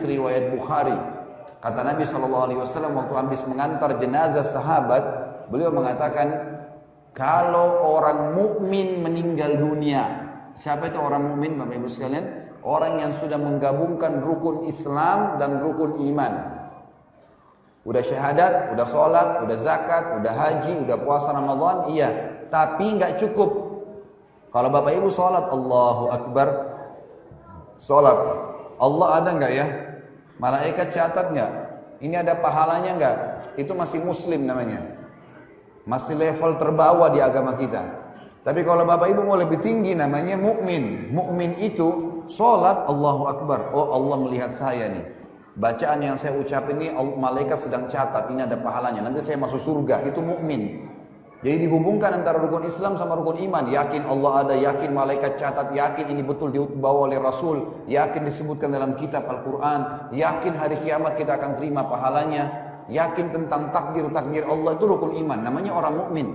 riwayat Bukhari. Kata Nabi SAW waktu habis mengantar jenazah sahabat, beliau mengatakan, kalau orang mukmin meninggal dunia, siapa itu orang mukmin, Bapak Ibu sekalian? Orang yang sudah menggabungkan rukun Islam dan rukun iman. Udah syahadat, udah sholat, udah zakat, udah haji, udah puasa Ramadan, iya. Tapi nggak cukup. Kalau Bapak Ibu sholat, Allahu Akbar, sholat, Allah ada nggak ya? Malaikat catat nggak? Ini ada pahalanya nggak? Itu masih muslim namanya. Masih level terbawah di agama kita. Tapi kalau Bapak Ibu mau lebih tinggi namanya mukmin. Mukmin itu sholat, Allahu Akbar. Oh, Allah melihat saya nih. Bacaan yang saya ucap ini malaikat sedang catat, ini ada pahalanya. Nanti saya masuk surga. Itu mukmin. Jadi dihubungkan antara rukun Islam sama rukun iman. Yakin Allah ada, yakin malaikat catat, yakin ini betul dibawa oleh Rasul, yakin disebutkan dalam kitab Al-Quran, yakin hari kiamat kita akan terima pahalanya, yakin tentang takdir-takdir Allah, itu rukun iman. Namanya orang mukmin.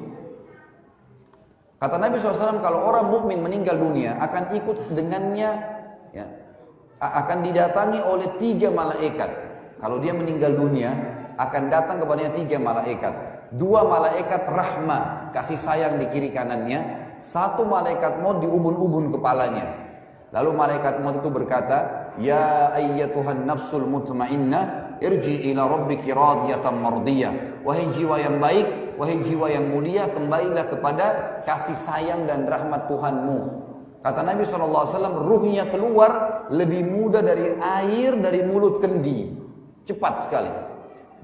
Kata Nabi SAW, kalau orang mukmin meninggal dunia akan ikut dengannya, ya, akan didatangi oleh 3 malaikat. Kalau dia meninggal dunia, akan datang kepadanya 3 malaikat. 2 malaikat rahmah, kasih sayang di kiri kanannya. 1 malaikat maut di ubun-ubun kepalanya. Lalu malaikat maut itu berkata, Ya ayyatuhan nafsul mutmainnah, irji ila rabbiki radiyatan mardiyah. Wahai jiwa yang baik, wahai jiwa yang mulia, kembalilah kepada kasih sayang dan rahmat Tuhanmu. Kata Nabi SAW, ruhnya keluar lebih mudah dari air dari mulut kendi. Cepat sekali.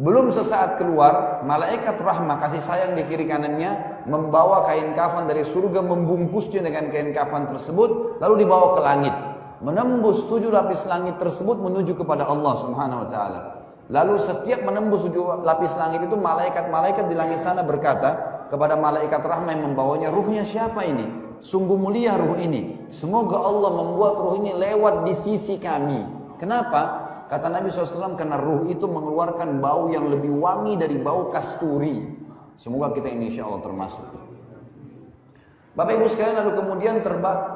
Belum sesaat keluar, malaikat rahmah kasih sayang di kiri kanannya membawa kain kafan dari surga, membungkusnya dengan kain kafan tersebut, lalu dibawa ke langit, menembus 7 lapis langit tersebut menuju kepada Allah Subhanahu Wa Taala. Lalu setiap menembus 7 lapis langit itu malaikat-malaikat di langit sana berkata kepada malaikat rahmah yang membawanya, ruhnya siapa ini? Sungguh mulia ruh ini. Semoga Allah membuat ruh ini lewat di sisi kami. Kenapa? Kata Nabi SAW, karena ruh itu mengeluarkan bau yang lebih wangi dari bau kasturi. Semoga kita ini insya Allah termasuk. Bapak Ibu sekalian, lalu kemudian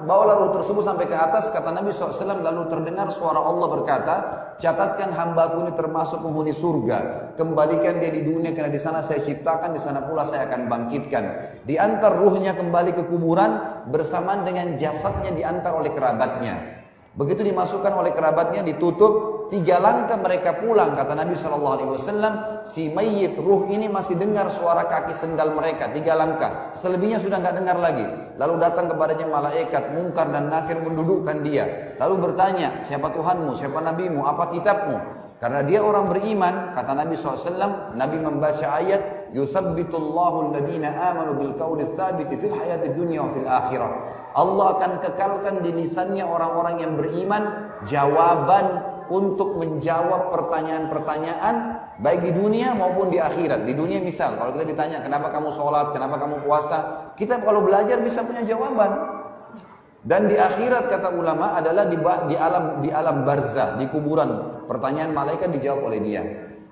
bawalah ruh tersebut sampai ke atas. Kata Nabi SAW, lalu terdengar suara Allah berkata, catatkan hambaku ini termasuk penghuni surga. Kembalikan dia di dunia karena di sana saya ciptakan, di sana pula saya akan bangkitkan. Diantar ruhnya kembali ke kuburan bersamaan dengan jasadnya diantar oleh kerabatnya. Begitu dimasukkan oleh kerabatnya, ditutup. 3 langkah mereka pulang, kata Nabi SAW, si mayit ruh ini masih dengar suara kaki sendal mereka. 3 langkah, selebihnya sudah nggak dengar lagi. Lalu datang kepadanya malaikat Munkar dan Nakir mendudukkan dia. Lalu bertanya, siapa Tuhanmu, siapa Nabimu, apa kitabmu? Karena dia orang beriman, kata Nabi SAW, Nabi membaca ayat, Yuthabbitullahu alladhina amanu bil qawli tsabiti fil hayati dunya wa fil akhirah. Allah akan kekalkan di lisannya orang-orang yang beriman jawaban untuk menjawab pertanyaan-pertanyaan baik di dunia maupun di akhirat. Di dunia misal, kalau kita ditanya kenapa kamu sholat, kenapa kamu puasa, kita kalau belajar bisa punya jawaban. Dan di akhirat kata ulama adalah di alam barzah, di kuburan. Pertanyaan malaikat dijawab oleh dia.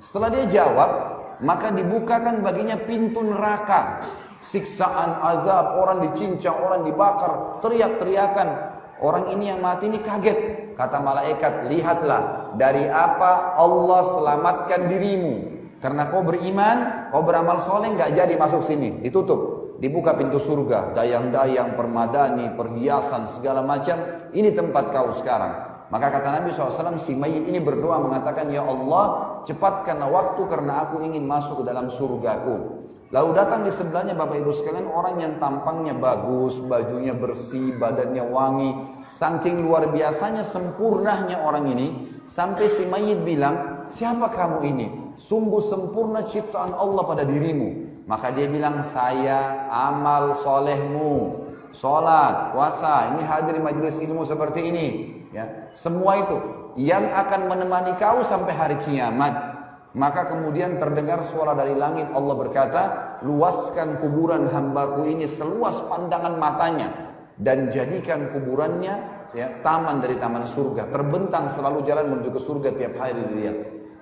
Setelah dia jawab, maka dibukakan baginya pintu neraka. Siksaan, azab, orang dicincang, orang dibakar, teriak-teriakan. Orang ini yang mati ini kaget. Kata malaikat, lihatlah dari apa Allah selamatkan dirimu. Karena kau beriman, kau beramal soleh, nggak jadi masuk sini, ditutup. Dibuka pintu surga, dayang-dayang, permadani, perhiasan, segala macam. Ini tempat kau sekarang. Maka kata Nabi SAW, si mayit ini berdoa mengatakan, Ya Allah, cepatkanlah waktu karena aku ingin masuk ke dalam surgaku. Lalu datang di sebelahnya Bapak Ibu sekalian orang yang tampangnya bagus, bajunya bersih, badannya wangi. Saking luar biasanya sempurnanya orang ini, sampai si mayit bilang, siapa kamu ini? Sungguh sempurna ciptaan Allah pada dirimu. Maka dia bilang, saya amal solehmu, sholat, puasa, ini hadir majelis ilmu seperti ini. Ya, semua itu yang akan menemani kau sampai hari kiamat. Maka kemudian terdengar suara dari langit, Allah berkata, luaskan kuburan hambaku ini seluas pandangan matanya dan jadikan kuburannya ya, taman dari taman surga, terbentang selalu jalan menuju ke surga tiap hari dilihat.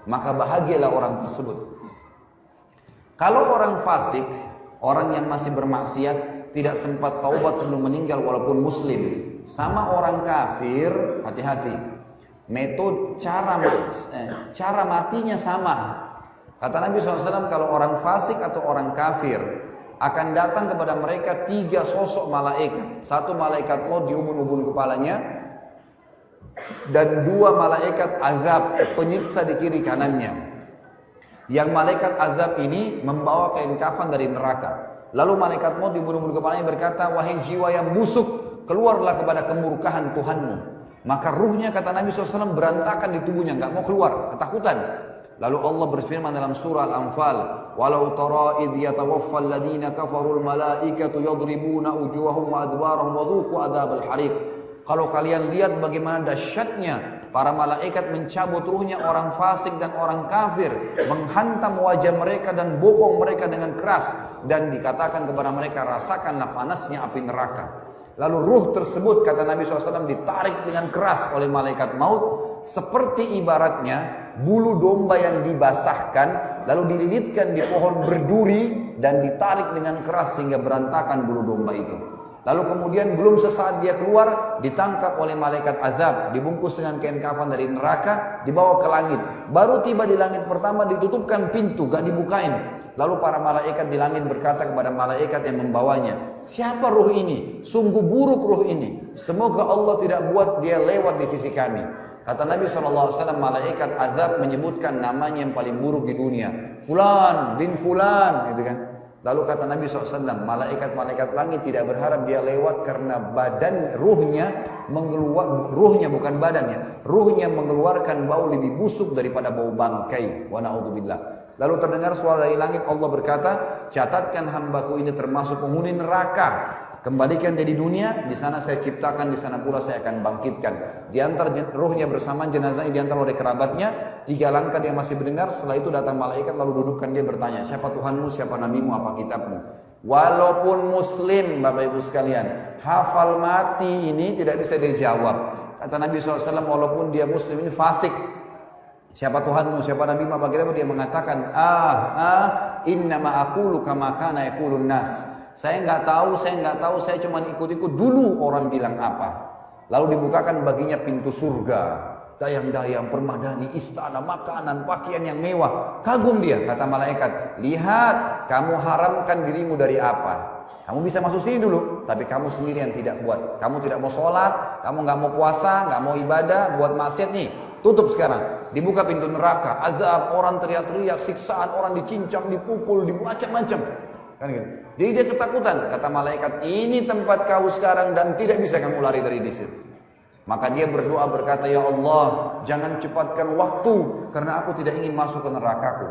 Maka bahagialah orang tersebut. Kalau orang fasik, orang yang masih bermaksiat, tidak sempat taubat sebelum meninggal walaupun muslim, sama orang kafir, hati-hati. metode cara matinya sama. Kata Nabi SAW, kalau orang fasik atau orang kafir akan datang kepada mereka 3 sosok malaikat. 1 malaikat maut di ubun-ubun kepalanya, dan 2 malaikat azab penyiksa di kiri kanannya. Yang malaikat azab ini membawa kain kafan dari neraka. Lalu malaikat maut di ubun-ubun kepalanya berkata, wahai jiwa yang busuk, keluarlah kepada kemurkaan Tuhanmu. Maka ruhnya, kata Nabi SAW, berantakan di tubuhnya, nggak mau keluar, ketakutan. Lalu Allah berfirman dalam surah Al-Anfal, walau tara idh yatawaffal ladina kafarul malaikatu yadribuna wujuhahum wa adbarahum wa dhuqu adzabal hariq. Kalau kalian lihat bagaimana dahsyatnya para malaikat mencabut ruhnya orang fasik dan orang kafir, menghantam wajah mereka dan bokong mereka dengan keras, dan dikatakan kepada mereka, rasakanlah panasnya api neraka. Lalu ruh tersebut, kata Nabi SAW, ditarik dengan keras oleh malaikat maut, seperti ibaratnya bulu domba yang dibasahkan, lalu dililitkan di pohon berduri, dan ditarik dengan keras sehingga berantakan bulu domba itu. Lalu kemudian belum sesaat dia keluar, ditangkap oleh malaikat azab, dibungkus dengan kain kafan dari neraka, dibawa ke langit. Baru tiba di langit pertama, ditutupkan pintu, gak dibukain. Lalu para malaikat di langit berkata kepada malaikat yang membawanya, siapa ruh ini? Sungguh buruk ruh ini. Semoga Allah tidak buat dia lewat di sisi kami. Kata Nabi SAW, malaikat azab menyebutkan namanya yang paling buruk di dunia. Fulan bin Fulan, gitu kan. Lalu kata Nabi SAW, malaikat-malaikat langit tidak berharap dia lewat karena badan ruhnya bukan badannya, ruhnya mengeluarkan bau lebih busuk daripada bau bangkai. Wa na'udzubillah. Lalu terdengar suara dari langit, Allah berkata, catatkan hambaku ini termasuk penghuni neraka. Kembalikan dia di dunia, di sana saya ciptakan, di sana pula saya akan bangkitkan. Diantar ruhnya bersama jenazahnya, diantar oleh kerabatnya. 3 langkah dia masih mendengar, setelah itu datang malaikat lalu dudukkan dia bertanya, siapa Tuhanmu, siapa nabimu, apa kitabmu? Walaupun muslim, Bapak Ibu sekalian, hafal mati ini tidak bisa dijawab. Kata Nabi SAW, walaupun dia muslim ini fasik, siapa Tuhanmu, siapa nabimu, apa kitabmu, dia mengatakan, innama aqulu kama kana yaqulun nas. Saya nggak tahu, saya cuma ikut-ikut dulu orang bilang apa. Lalu dibukakan baginya pintu surga, dayang-dayang, permadani, istana, makanan, pakaian yang mewah. Kagum dia, kata malaikat, lihat kamu haramkan dirimu dari apa. Kamu bisa masuk sini dulu, tapi kamu sendiri yang tidak buat. Kamu tidak mau sholat, kamu nggak mau puasa, nggak mau ibadah, buat maksiat nih. Tutup sekarang. Dibuka pintu neraka, azab, orang teriak-teriak, siksaan, orang dicincang, dipukul, macam-macam. Kan gitu. Jadi dia ketakutan. Kata malaikat, ini tempat kau sekarang dan tidak bisa kamu lari dari di situ. Maka dia berdoa berkata, ya Allah, jangan cepatkan waktu karena aku tidak ingin masuk ke nerakaku.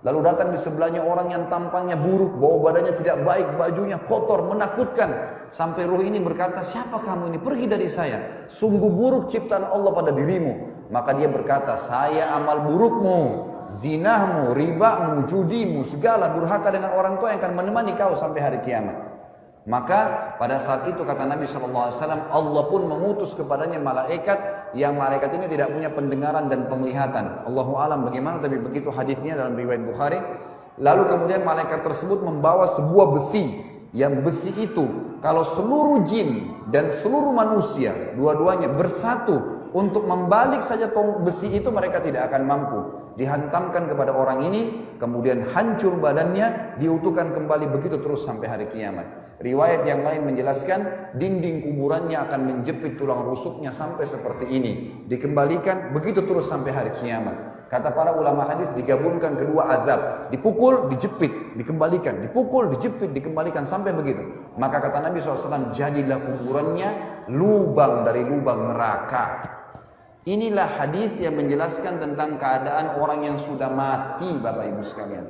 Lalu datang di sebelahnya orang yang tampangnya buruk, bau badannya tidak baik, bajunya kotor, menakutkan. Sampai ruh ini berkata, siapa kamu ini? Pergi dari saya. Sungguh buruk ciptaan Allah pada dirimu. Maka dia berkata, saya amal burukmu, zinahmu, ribamu, judimu, segala durhaka dengan orang tua yang akan menemani kau sampai hari kiamat. Maka pada saat itu kata Nabi SAW, Allah pun mengutus kepadanya malaikat, yang malaikat ini tidak punya pendengaran dan penglihatan. Allahu alam bagaimana, tapi begitu hadisnya dalam riwayat Bukhari. Lalu kemudian malaikat tersebut membawa sebuah besi, yang besi itu kalau seluruh jin dan seluruh manusia dua-duanya bersatu untuk membalik saja tong besi itu, mereka tidak akan mampu. Dihantamkan kepada orang ini, kemudian hancur badannya, diutuhkan kembali, begitu terus sampai hari kiamat. Riwayat yang lain menjelaskan, dinding kuburannya akan menjepit tulang rusuknya sampai seperti ini. Dikembalikan, begitu terus sampai hari kiamat. Kata para ulama hadis, digabungkan kedua azab. Dipukul, dijepit, dikembalikan. Dipukul, dijepit, dikembalikan, sampai begitu. Maka kata Nabi SAW, jadilah kuburannya lubang dari lubang neraka. Inilah hadis yang menjelaskan tentang keadaan orang yang sudah mati, Bapak Ibu sekalian.